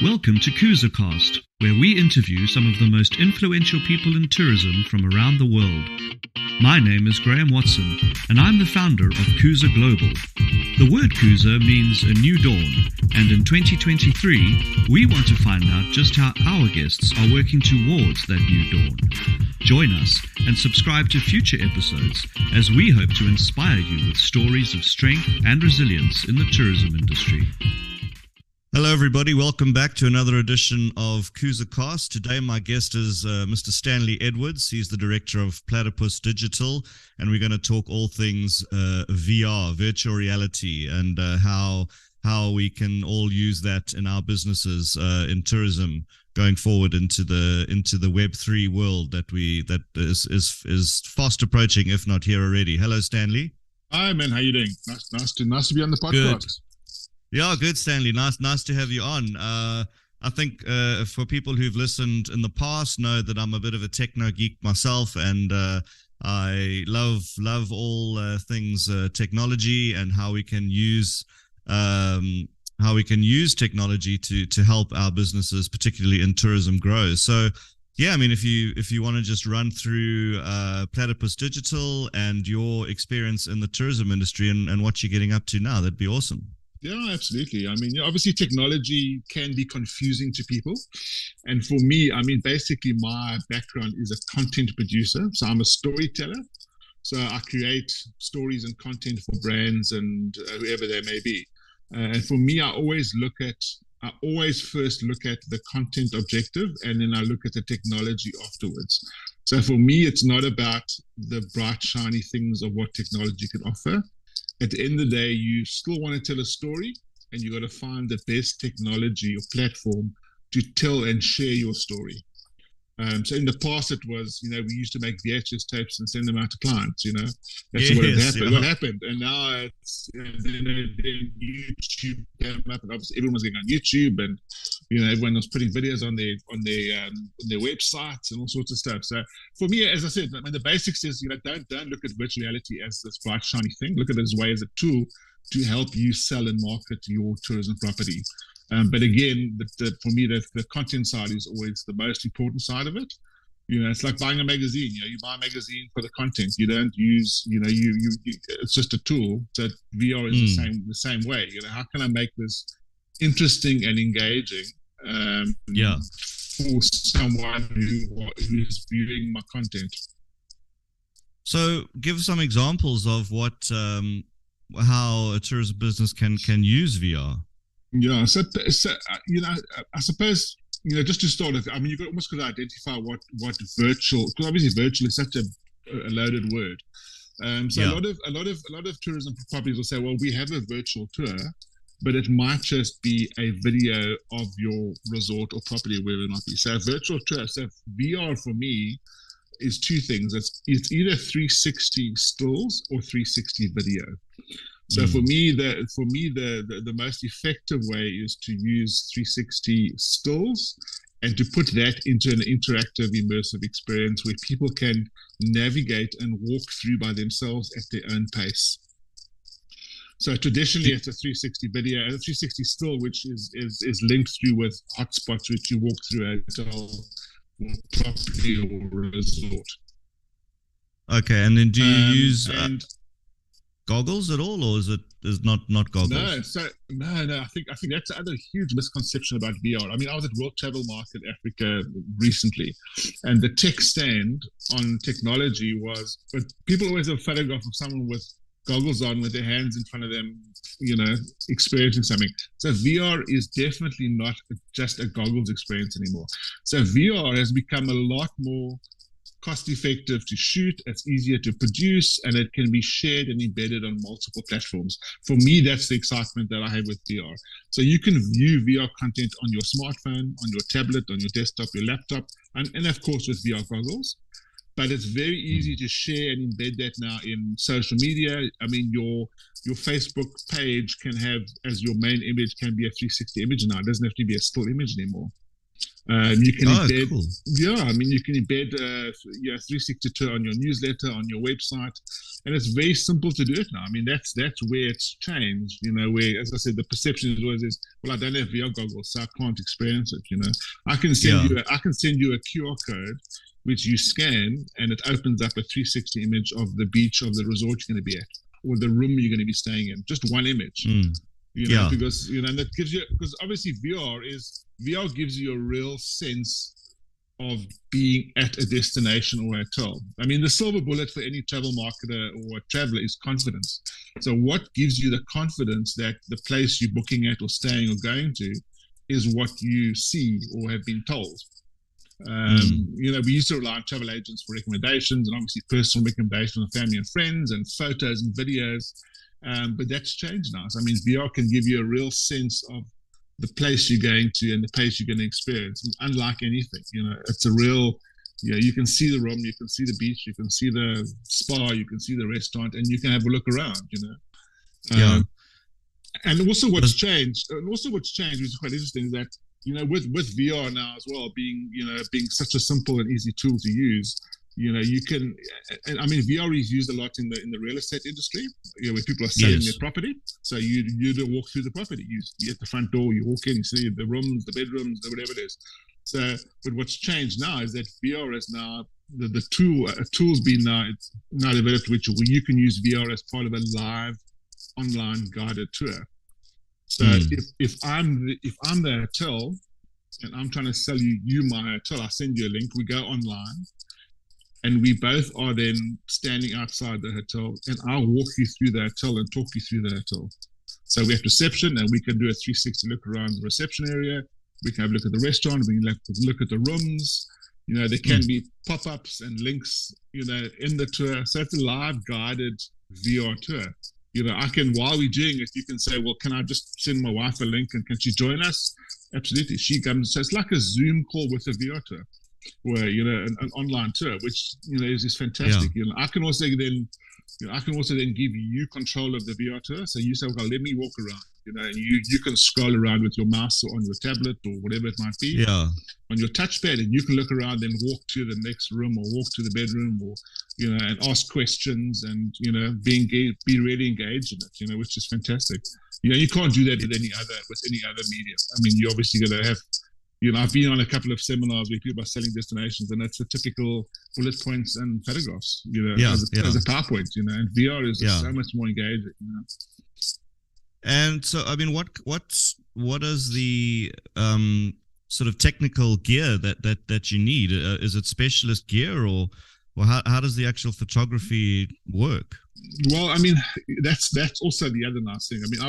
Welcome to KoozaCast, where we interview some of the most influential people in tourism from around the world. My name is Graeme Watson, and I'm the founder of Kooza Global. The word Kooza means a new dawn, and in 2023, we want to find out just how our guests are working towards that new dawn. Join us and subscribe to future episodes as we hope to inspire you with stories of strength and resilience in the tourism industry. Hello, everybody. Welcome back to another edition of KoozaCast. Today, my guest is Mr. Stanley Edwards. He's the director of Platypus Digital, and we're going to talk all things VR, virtual reality, and how we can all use that in our businesses in tourism going forward into the Web3 world that is fast approaching, if not here already. Hello, Stanley. Hi, man. How you doing? Nice to be on the podcast. Good. Yeah, good, Stanley. Nice to have you on. I think for people who've listened in the past know that I'm a bit of a techno geek myself, and I love all things technology and how we can use technology to help our businesses, particularly in tourism, grow. So, yeah, I mean, if you want to just run through Platypus Digital and your experience in the tourism industry and what you're getting up to now, that'd be awesome. Yeah, absolutely. I mean, obviously technology can be confusing to people. And for me, I mean, basically my background is a content producer. So I'm a storyteller. So I create stories and content for brands and whoever they may be. And for me, I always first look at the content objective, and then I look at the technology afterwards. So for me, it's not about the bright, shiny things of what technology can offer. At the end of the day, you still want to tell a story, and you got to find the best technology or platform to tell and share your story. So in the past, it was, we used to make VHS tapes and send them out to clients, That's what happened. And now it's, then YouTube came up, and obviously everyone was getting on YouTube, and, everyone was putting videos on their websites and all sorts of stuff. So for me, as I said, I mean, the basics is, don't look at virtual reality as this bright, shiny thing. Look at it as a way, as a tool to help you sell and market your tourism property. But again, for me, the content side is always the most important side of it. It's like buying a magazine. You buy a magazine for the content. You don't use, it's just a tool. So VR is the same way. How can I make this interesting and engaging for someone who's viewing my content? So, give some examples of how a tourism business can use VR. Yeah, so I suppose just to start with, I mean, you've almost got to identify what virtual, because obviously virtual is such a loaded word. So a lot of tourism properties will say, well, we have a virtual tour, but it might just be a video of your resort or property, wherever it might be. So a virtual tour, so VR for me is two things. It's either 360 stills or 360 video. So for me, the most effective way is to use 360 stills and to put that into an interactive, immersive experience where people can navigate and walk through by themselves at their own pace. So traditionally, it's a 360 video, a 360 still, which is linked through with hotspots which you walk through a hotel or property or resort. Okay, and then do you use goggles at all, or is not goggles? No. I think that's another huge misconception about VR. I mean, I was at World Travel Market Africa recently, and the tech stand on technology was, but people always have a photograph of someone with goggles on with their hands in front of them, experiencing something. So VR is definitely not just a goggles experience anymore. So VR has become a lot more cost-effective to shoot, it's easier to produce, and it can be shared and embedded on multiple platforms. For me, that's the excitement that I have with VR. So you can view VR content on your smartphone, on your tablet, on your desktop, your laptop, and of course with VR goggles. But it's very easy to share and embed that now in social media. I mean, your Facebook page can have, as your main image, can be a 360 image now. It doesn't have to be a still image anymore. You can embed, cool. You can embed 360 tour on your newsletter, on your website. and it's very simple to do it now. I mean, that's where it's changed. Where, as I said, the perception is always well, I don't have VR goggles, so I can't experience it. I can send you a QR code which you scan, and it opens up a 360 image of the beach of the resort you're going to be at, or the room you're going to be staying in. Just one image. Because and that gives you, because obviously VR gives you a real sense of being at a destination or a hotel. I mean, the silver bullet for any travel marketer or a traveler is confidence. So what gives you the confidence that the place you're booking at or staying or going to is what you see or have been told? We used to rely on travel agents for recommendations, and obviously personal recommendations from family and friends and photos and videos. But that's changed now. So, I mean, VR can give you a real sense of the place you're going to and the place you're going to experience. And unlike anything, it's a real, you can see the room, you can see the beach, you can see the spa, you can see the restaurant, and you can have a look around, And also what's changed, which is quite interesting, is that, with VR now as well, being such a simple and easy tool to use, you can, and I mean, VR is used a lot in the real estate industry, where people are selling their property. So you do walk through the property. You at the front door, you walk in, you see the rooms, the bedrooms, whatever it is. So, but what's changed now is that VR is now the tool's been now developed, which you can use VR as part of a live online guided tour. So if I'm the hotel and I'm trying to sell you my hotel, I send you a link. We go online. And we both are then standing outside the hotel, and I'll walk you through the hotel and talk you through the hotel. So we have reception, and we can do a 360 look around the reception area. We can have a look at the restaurant. We can look at the rooms. There can be pop-ups and links, in the tour. So it's a live guided VR tour. I can, while we're doing it, you can say, well, can I just send my wife a link, and can she join us? Absolutely. She comes. So it's like a Zoom call with a VR tour. Where an online tour, which is fantastic. I can also then give you control of the VR tour. So you say, "Okay, let me walk around," and you can scroll around with your mouse or on your tablet or whatever it might be, on your touchpad, and you can look around and walk to the next room or walk to the bedroom, or and ask questions and be really engaged in it. Which is fantastic. You can't do that with any other medium. I mean, you're obviously going to have. I've been on a couple of seminars where people are selling destinations, and it's a typical bullet points and photographs, as a PowerPoint, and VR is so much more engaging. And so, I mean, what is the sort of technical gear that you need? Is it specialist gear, or how does the actual photography work? Well, I mean, that's also the other nice thing. I mean,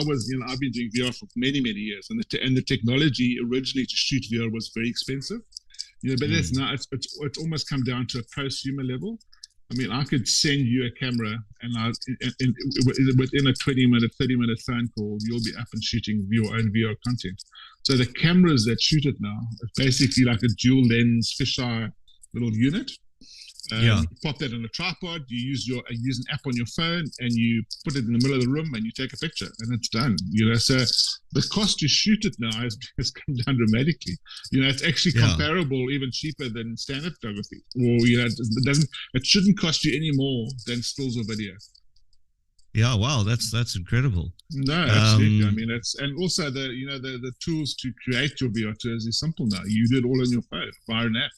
I've been doing VR for many years, and the technology originally to shoot VR was very expensive. But that's now it's almost come down to a prosumer level. I mean, I could send you a camera, and within a 20-minute, 30-minute phone call, you'll be up and shooting your own VR content. So the cameras that shoot it now is basically like a dual lens fisheye little unit. You pop that on a tripod. You use an app on your phone, and you put it in the middle of the room, and you take a picture, and it's done. So the cost to shoot it now has come down dramatically. It's actually comparable, even cheaper than standard photography. Or it shouldn't cost you any more than stills or video. Yeah, wow, that's incredible. No, absolutely. I mean, and also the tools to create your VR tours is simple now. You do it all on your phone via an app.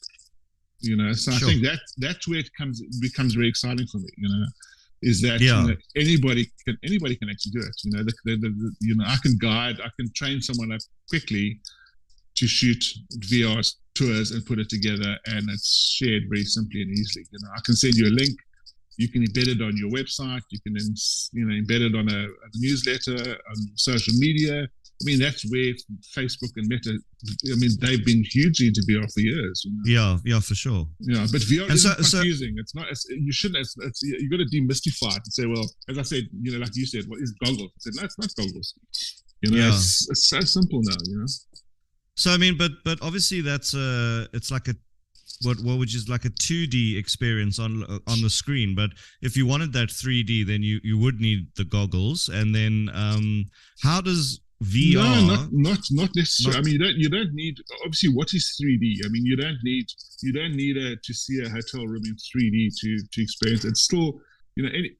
So I think that's where it becomes very exciting for me. Is that anybody can actually do it. I can train someone up quickly to shoot VR tours and put it together, and it's shared very simply and easily. I can send you a link. You can embed it on your website. You can then embed it on a newsletter, on social media. I mean, that's where Facebook and Meta, they've been hugely into VR for years. Yeah, for sure. Yeah, but VR is confusing. It's not. You shouldn't. You got to demystify it and say, well, as I said, like you said, what is goggles? I said, no, it's not goggles. It's so simple now. So I mean, but obviously it's like a what which is like a 2D experience on the screen. But if you wanted that 3D, then you would need the goggles. And then how does VR? No, not necessarily. I mean, you don't need. Obviously, what is 3D? I mean, you don't need to see a hotel room in 3D to experience it. It's still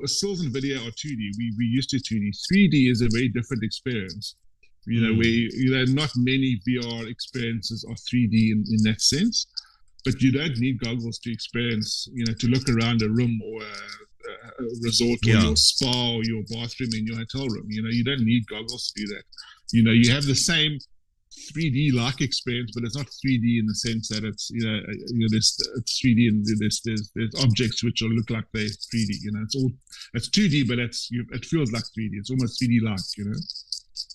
stills and video are 2D. We used to 2D. 3D is a very different experience. Where not many VR experiences are 3D in that sense, but you don't need goggles to experience, to look around a room or a resort or your spa or your bathroom in your hotel room. You don't need goggles to do that. You have the same 3D like experience, but it's not 3D in the sense that it's it's 3D and there's objects which will look like they're 3D. It's 2D, but it feels like 3D. It's almost 3D like.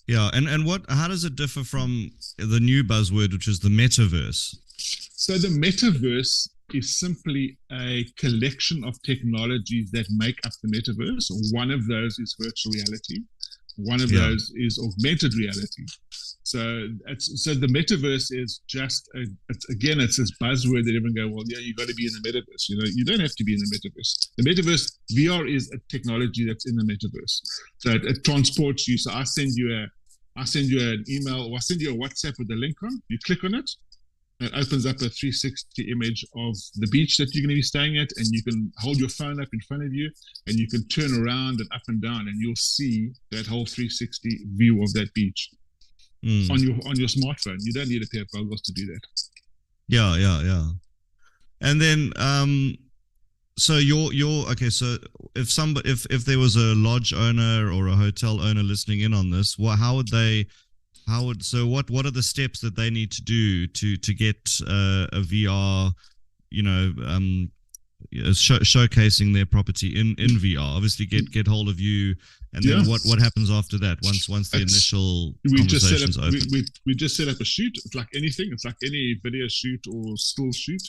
Yeah, and how does it differ from the new buzzword, which is the metaverse? So the metaverse is simply a collection of technologies that make up the metaverse. One of those is virtual reality. One of those is augmented reality. So the metaverse is just it's this buzzword that everyone go, well, yeah, you got to be in the metaverse. You don't have to be in the metaverse. The metaverse, VR is a technology that's in the metaverse. So it transports you. So I send you an email, or I send you a WhatsApp with a link on. You click on it. It opens up a 360 image of the beach that you're going to be staying at, and you can hold your phone up in front of you, and you can turn around and up and down, and you'll see that whole 360 view of that beach on your smartphone. You don't need a pair of goggles to do that. Yeah. And then, so okay. So if there was a lodge owner or a hotel owner listening in on this, what are the steps that they need to do to get a VR, showcasing their property in VR? Obviously, get hold of you, and then what happens after that? Once the initial conversation's open, we just set up a shoot. It's like anything. It's like any video shoot or still shoot.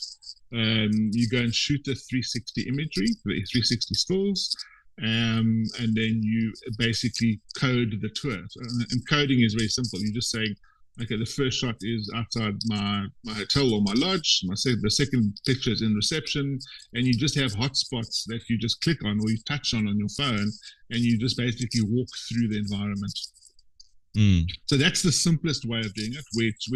You go and shoot the 360 imagery, the 360 stills. And then you basically code the tour. And coding is very simple. You're just saying, okay, the first shot is outside my hotel or my lodge. The second picture is in reception, and you just have hotspots that you just click on or you touch on your phone, and you just basically walk through the environment. So that's the simplest way of doing it, which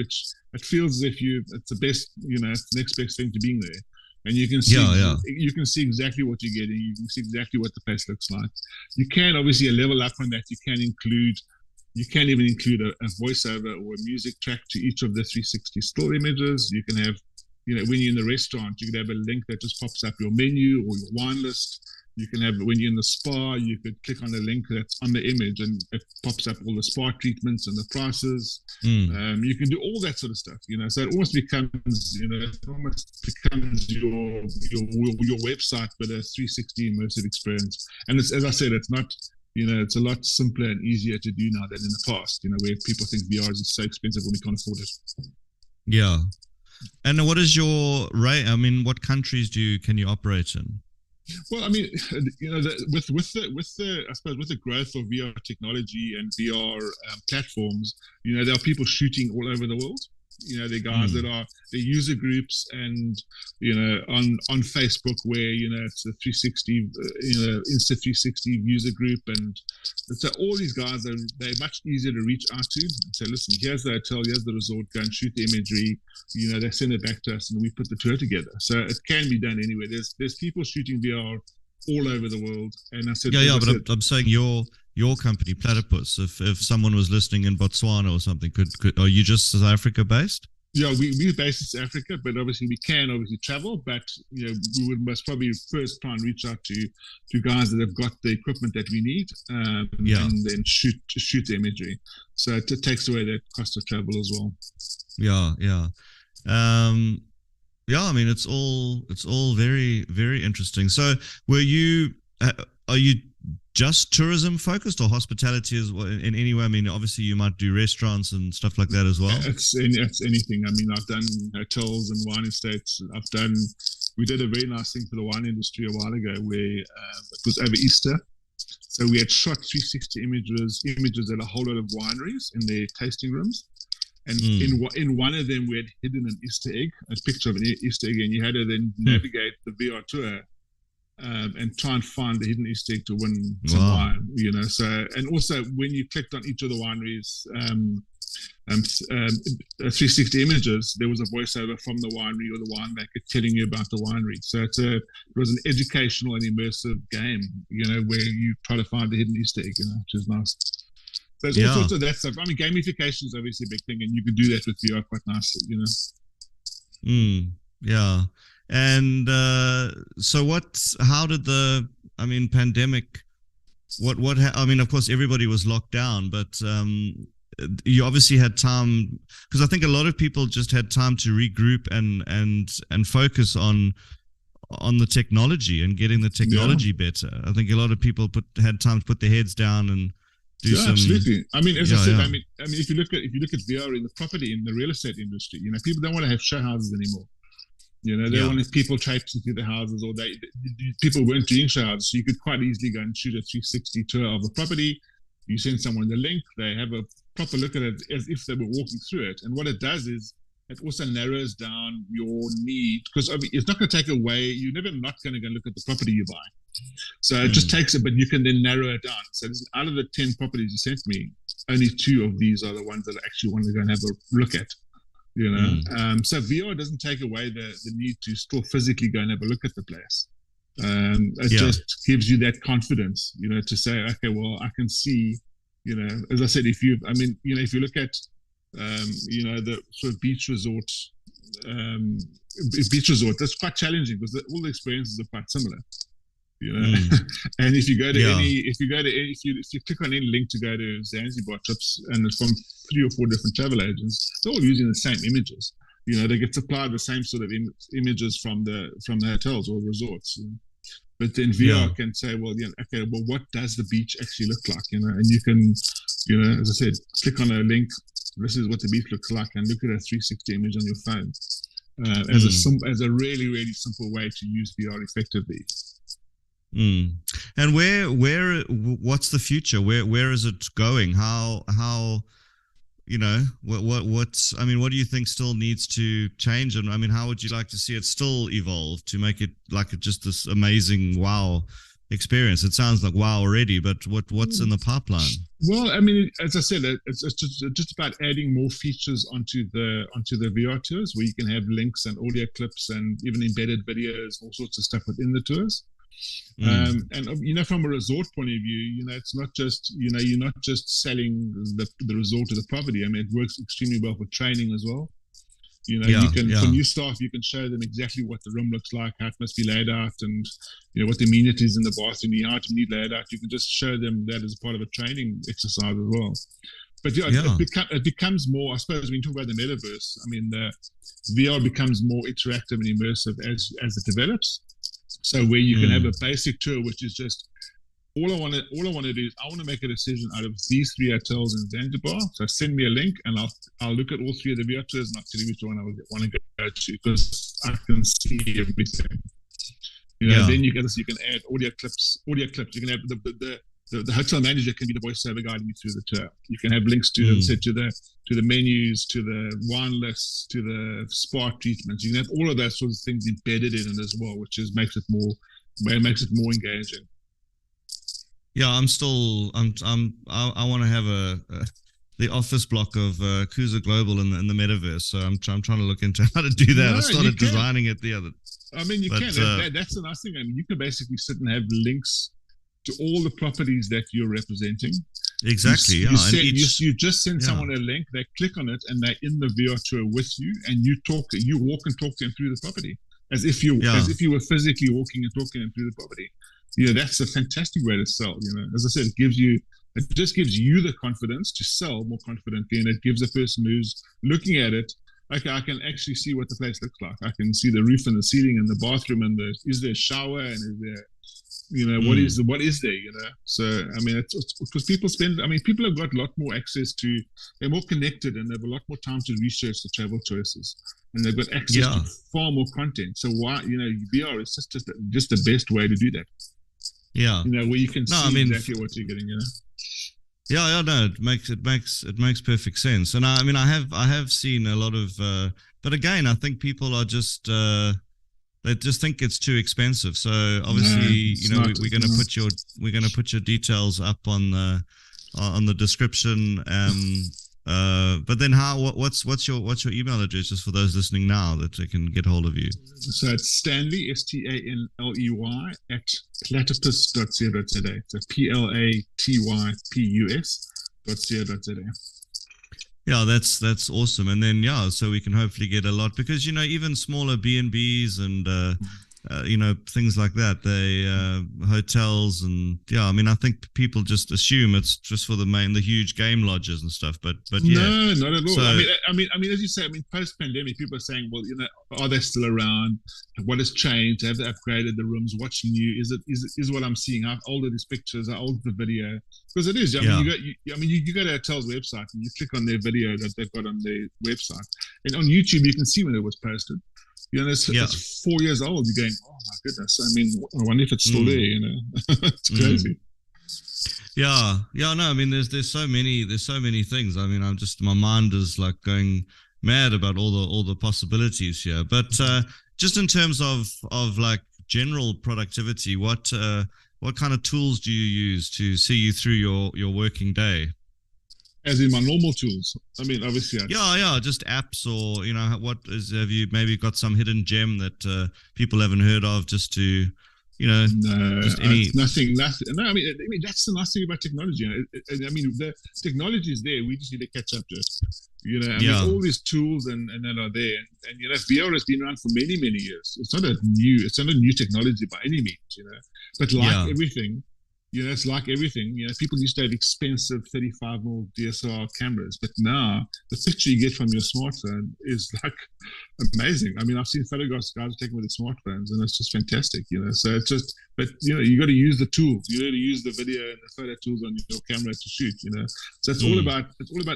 it feels as if it's the best, it's the next best thing to being there. And you can see, you can see exactly what you're getting. You can see exactly what the place looks like. You can obviously level up on that. You can even include a voiceover or a music track to each of the 360 still images. You can have, when you're in the restaurant, you can have a link that just pops up your menu or your wine list. You can have, when you're in the spa, you could click on the link that's on the image and it pops up all the spa treatments and the prices. You can do all that sort of stuff, so it almost becomes, your website, but a 360 immersive experience. And it's, as I said, it's not, it's a lot simpler and easier to do now than in the past, where people think VR is so expensive when we can't afford it. Yeah. And what is your rate? I mean, what countries can you operate in? Well, I mean, with the growth of VR technology and VR platforms, there are people shooting all over the world. There are guys that are the user groups and on Facebook where it's a 360 Insta 360 user group, and so all these guys they're much easier to reach out to and say, listen, here's the hotel, here's the resort, go and shoot the imagery. They send it back to us and we put the tour together. So it can be done anywhere. There's people shooting VR all over the world, and I said, but I'm saying your company, Platypus, if someone was listening in Botswana or something, are you just South Africa based? Yeah, we're based in South Africa, but obviously we can travel. But we would most probably first try and reach out to guys that have got the equipment that we need, and then shoot the imagery. So it takes away that cost of travel as well. Yeah. I mean, it's all very, very interesting. So, are you just tourism focused or hospitality as well in any way? I mean, obviously you might do restaurants and stuff like that as well. It's anything. I mean, I've done hotels and wine estates. We did a very nice thing for the wine industry a while ago where it was over Easter. So we had shot 360 images at a whole lot of wineries in their tasting rooms. And in one of them, we had hidden an Easter egg, a picture of an Easter egg, and you had to then navigate the VR tour and try and find the hidden Easter egg to win some wine. So, and also when you clicked on each of the wineries, um, 360 images, there was a voiceover from the winery or the winemaker telling you about the winery. So it was an educational and immersive game, where you try to find the hidden Easter egg, which is nice. So there's all sorts of that stuff. I mean, gamification is obviously a big thing, and you can do that with VR quite nicely, Yeah. And so how did pandemic, of course, everybody was locked down, but you obviously had time, because I think a lot of people just had time to regroup and focus on the technology and getting the technology better. I think a lot of people had time to put their heads down and do some. Absolutely. I mean, as I said, I mean, if you look at VR in the real estate industry, people don't want to have show houses anymore. They don't want people traipsing through the houses, or people weren't doing show houses, so you could quite easily go and shoot a 360 tour of a property. You send someone the link, they have a proper look at it as if they were walking through it. And what it does is it also narrows down your need, because it's not going to take away, you're never not going to go look at the property you buy. So it just takes it, but you can then narrow it down. So out of the 10 properties you sent me, only 2 of these are the ones that I actually want to go and have a look at. So VR doesn't take away the need to still physically go and have a look at the place. It just gives you that confidence, to say, okay, well, I can see, as I said, if you look at, the sort of beach resort, that's quite challenging because all the experiences are quite similar. And if you go to if you click on any link to go to Zanzibar trips, and it's from 3 or 4 different travel agents, they're all using the same images. They get supplied the same sort of images from the hotels or resorts. But then VR can say, well, what does the beach actually look like? And you can, as I said, click on a link. This is what the beach looks like, and look at a 360 image on your phone as a really, really simple way to use VR effectively. And what's the future? Where is it going? How what do you think still needs to change? And how would you like to see it still evolve to make it like just this amazing wow experience? It sounds like wow already, but what's in the pipeline? Well, as I said, it's just about adding more features onto the VR tours, where you can have links and audio clips and even embedded videos, all sorts of stuff within the tours. And from a resort point of view, it's not just you're not just selling the resort or the property. It works extremely well for training as well. For new staff, you can show them exactly what the room looks like, how it must be laid out, and what the amenities in the bathroom, how to need laid out. You can just show them that as part of a training exercise as well. But it becomes more, I suppose, when you talk about the metaverse, the VR becomes more interactive and immersive as it develops. So where you can have a basic tour, which is just all I want to do is I want to make a decision out of these 3 hotels in Zanzibar. So send me a link, and I'll look at all 3 of the VR tours, and I'll tell you which one I want to go to, because I can see everything. Then you can add audio clips. You can have the hotel manager can be the voiceover guiding you through the tour. You can have links to the menus, to the wine lists, to the spa treatments. You can have all of those sorts of things embedded in it as well, which makes it more engaging. Yeah, I want to have the office block of Kuza Global in the metaverse. So I'm trying to look into how to do that. I started designing it the other. You can. That's the nice thing. You can basically sit and have links to all the properties that you're representing. Exactly. You just send someone a link, they click on it, and they're in the VR tour with you, and you walk and talk to them through the property as if you were physically walking and talking them through the property. That's a fantastic way to sell. As I said, it just gives you the confidence to sell more confidently, and it gives the person who's looking at it, okay, I can actually see what the place looks like. I can see the roof and the ceiling and the bathroom, and is there a shower, and is there what is there, So, it's because people have got a lot more access to, they're more connected, and they have a lot more time to research the travel choices, and they've got access to far more content. So why, VR is just the best way to do that. Yeah. Where you can see exactly what you're getting, Yeah, no, it makes perfect sense. And I have seen a lot of, but again, I think people are just, they just think it's too expensive. So obviously, we're going to put your details up on the description. But then what's your email address, just for those listening now, that they can get hold of you? So it's Stanley, Stanley, at platypus.co.za. So platypus.co.za. Yeah, that's awesome. And then, so we can hopefully get a lot, because, even smaller B&Bs and, things like that, hotels and, I think people just assume it's just for the huge game lodges and stuff, but yeah. No, not at all. So, I mean, as you say, post-pandemic, people are saying, well, are they still around? What has changed? Have they upgraded the rooms? What's new? Is what I'm seeing? How old are these pictures? How old is the video? Because it is. You go to a hotel's website and you click on their video that they've got on their website, and on YouTube you can see when it was posted. It's 4 years old. You're going, oh my goodness. I mean, I wonder if it's still there. It's crazy. Yeah. No, I mean, there's so many things. I mean, my mind is like going mad about all the possibilities here. But just in terms of like general productivity, what kind of tools do you use to see you through your working day? As in my normal tools. I mean, obviously. Just apps, or have you maybe got some hidden gem that people haven't heard of, just to, No, just any... nothing. No, I mean, that's the nice thing about technology. I mean, the technology is there. We just need to catch up to it. I mean, all these tools and that are there, and VR has been around for many, many years. It's not a new technology by any means. But like everything. It's like everything. People used to have expensive 35mm DSLR cameras, but now the picture you get from your smartphone is like amazing. I mean, I've seen photographs guys taking with their smartphones, and it's just fantastic. So it's just, but you got to use the tools. You got to use the video and the photo tools on your camera to shoot. So it's all about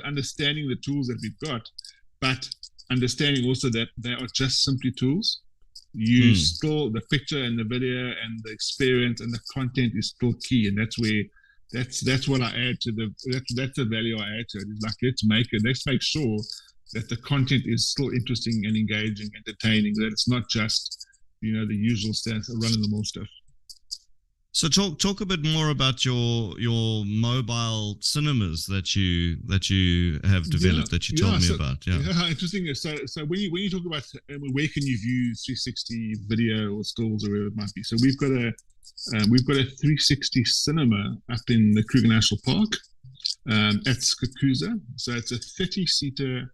understanding the tools that we've got, but understanding also that they are just simply tools. You still, the picture and the video and the experience and the content is still key, and that's what I add to that's the value I add to it. It's like, let's make sure that the content is still interesting and engaging, entertaining, that it's not just the usual run-of-the-mill stuff. So talk a bit more about your mobile cinemas that you have developed, that you told me about. Yeah, interesting. So when you talk about where can you view 360 video or stills or whatever it might be, so we've got a 360 cinema up in the Kruger National Park at Skukuza. So it's a 30-seater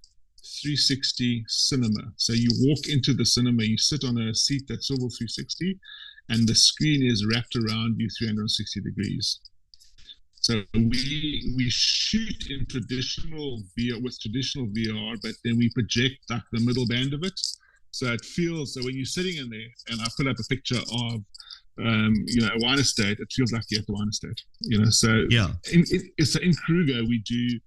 360 cinema. So you walk into the cinema, you sit on a seat that's swivel 360. And the screen is wrapped around you 360 degrees. So we shoot in traditional VR, but then we project like the middle band of it. So it feels, so when you're sitting in there, and I put up a picture of a wine estate, it feels like you're at the wine estate. So in Kruger we do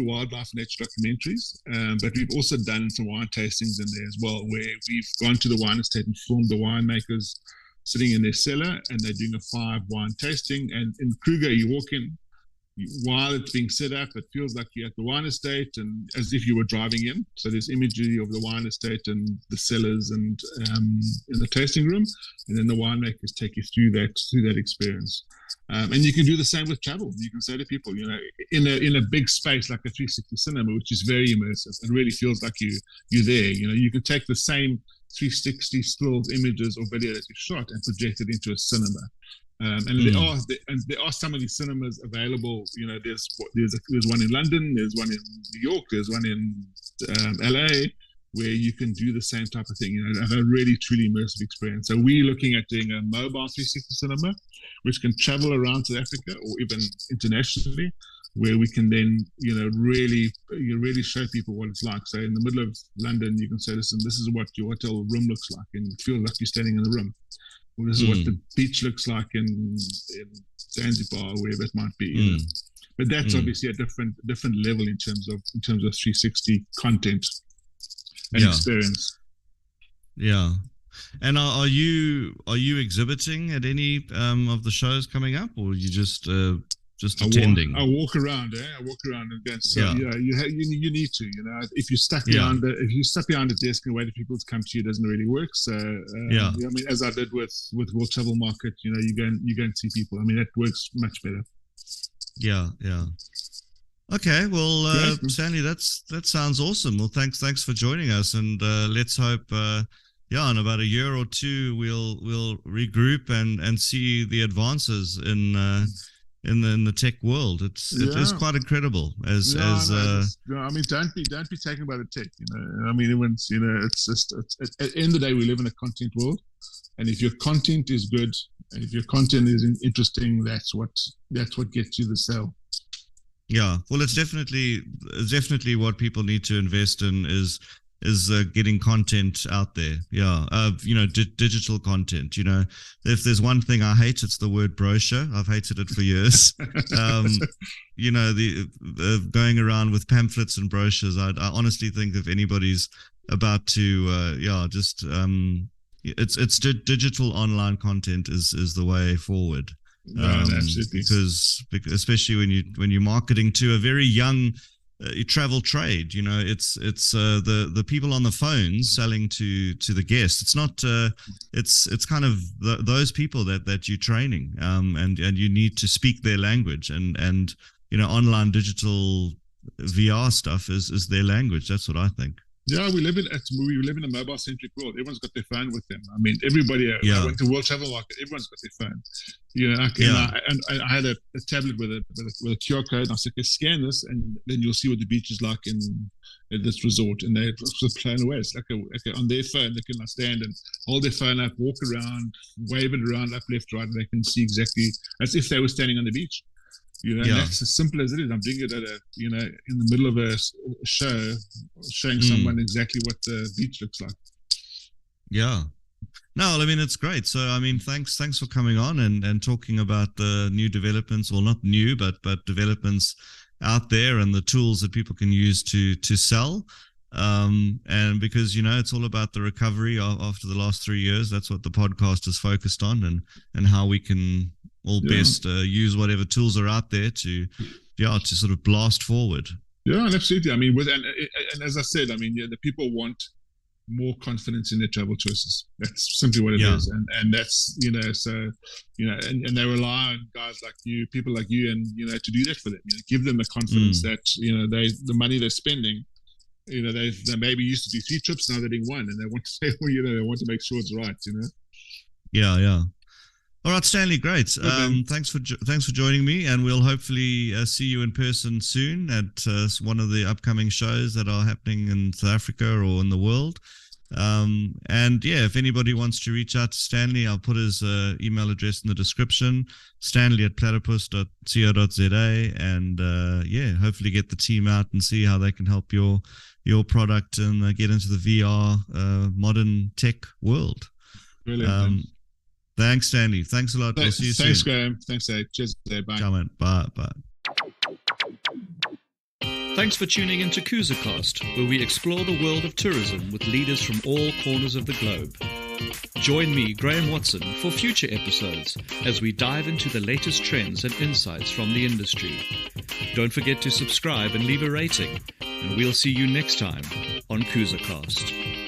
wildlife and nature documentaries, but we've also done some wine tastings in there as well, where we've gone to the wine estate and filmed the winemakers sitting in their cellar, and they're doing a 5 wine tasting. And in Kruger, you walk in, while it's being set up, it feels like you're at the wine estate, and as if you were driving in. So there's imagery of the wine estate and the cellars and in the tasting room, and then the winemakers take you through that experience. And you can do the same with travel. You can say to people, in a big space like a 360 cinema, which is very immersive, it really feels like you're there. You can take the same 360 stills, images, or video that you shot and project it into a cinema. There are some of these cinemas available. There's one in London, there's one in New York, there's one in LA, where you can do the same type of thing, have a really truly immersive experience. So we're looking at doing a mobile 360 cinema, which can travel around South Africa or even internationally, where we can then, really show people what it's like. So in the middle of London, you can say, listen, this is what your hotel room looks like, and feel like you're standing in the room. Well, this is what the beach looks like in Zanzibar or wherever it might be. But that's obviously a different level in terms of 360 content and experience. Yeah. And are you exhibiting at any of the shows coming up, or are you just attending? I walk around, and then you need to, if you're stuck behind a desk and wait for people to come to you, it doesn't really work. So I mean, as I did with World Travel Market, you go and see people. I mean, that works much better. Yeah. Okay, well, Great. Stanley, that sounds awesome. Well, thanks for joining us, and let's hope, in about a year or two, we'll regroup and see the advances in the tech world. It is quite incredible. I mean, don't be taken by the tech. I mean, everyone's, it's just at the end of the day, we live in a content world, and if your content is good, and if your content is interesting, that's what gets you the sale. Yeah, well, it's definitely what people need to invest in is getting content out there. Yeah, digital content. If there's one thing I hate, it's the word brochure. I've hated it for years. The going around with pamphlets and brochures. I honestly think if anybody's about to, it's digital online content is the way forward. Absolutely. Because especially when you're marketing to a very young travel trade, it's the people on the phones selling to the guests. It's not it's kind of those people that you're training, and you need to speak their language, and online digital VR stuff is their language. That's what I think. Yeah, we live in a mobile-centric world. Everyone's got their phone with them. I mean, everybody. I went to World Travel Market. Everyone's got their phone. I had a tablet with a QR code. And I said, "Okay, scan this, and then you'll see what the beach is like in this resort." And they're just blown away. It's like on their phone, they can stand and hold their phone up, walk around, wave it around, up, left, right, and they can see exactly as if they were standing on the beach. That's as simple as it is. I'm doing it at in the middle of a show, showing someone exactly what the beach looks like. Yeah. No, I mean, it's great. So, I mean, thanks for coming on and talking about the new developments, well, not new, but developments out there and the tools that people can use to sell. And because, it's all about the recovery after the last 3 years. That's what the podcast is focused on, and how we can best use whatever tools are out there to sort of blast forward. Yeah, absolutely. I mean, and as I said, I mean, the people want more confidence in their travel choices. That's simply what it is, and that's and they rely on guys like you, people like you, and to do that for them. Give them the confidence that the money they're spending. They maybe used to do 3 trips, now they're doing 1, and they want to say, they want to make sure it's right. Yeah. All right, Stanley, great. Thanks for joining me, and we'll hopefully see you in person soon at one of the upcoming shows that are happening in South Africa or in the world. If anybody wants to reach out to Stanley, I'll put his email address in the description, stanley@platypus.co.za, and hopefully get the team out and see how they can help your product and get into the VR modern tech world. Brilliant. Thanks, Stanley. Thanks a lot. We'll see you soon. Thanks, Graeme. Thanks, Cheers. Bye. Come on. Bye. Thanks for tuning into KuzaCast, where we explore the world of tourism with leaders from all corners of the globe. Join me, Graeme Watson, for future episodes as we dive into the latest trends and insights from the industry. Don't forget to subscribe and leave a rating, and we'll see you next time on KuzaCast.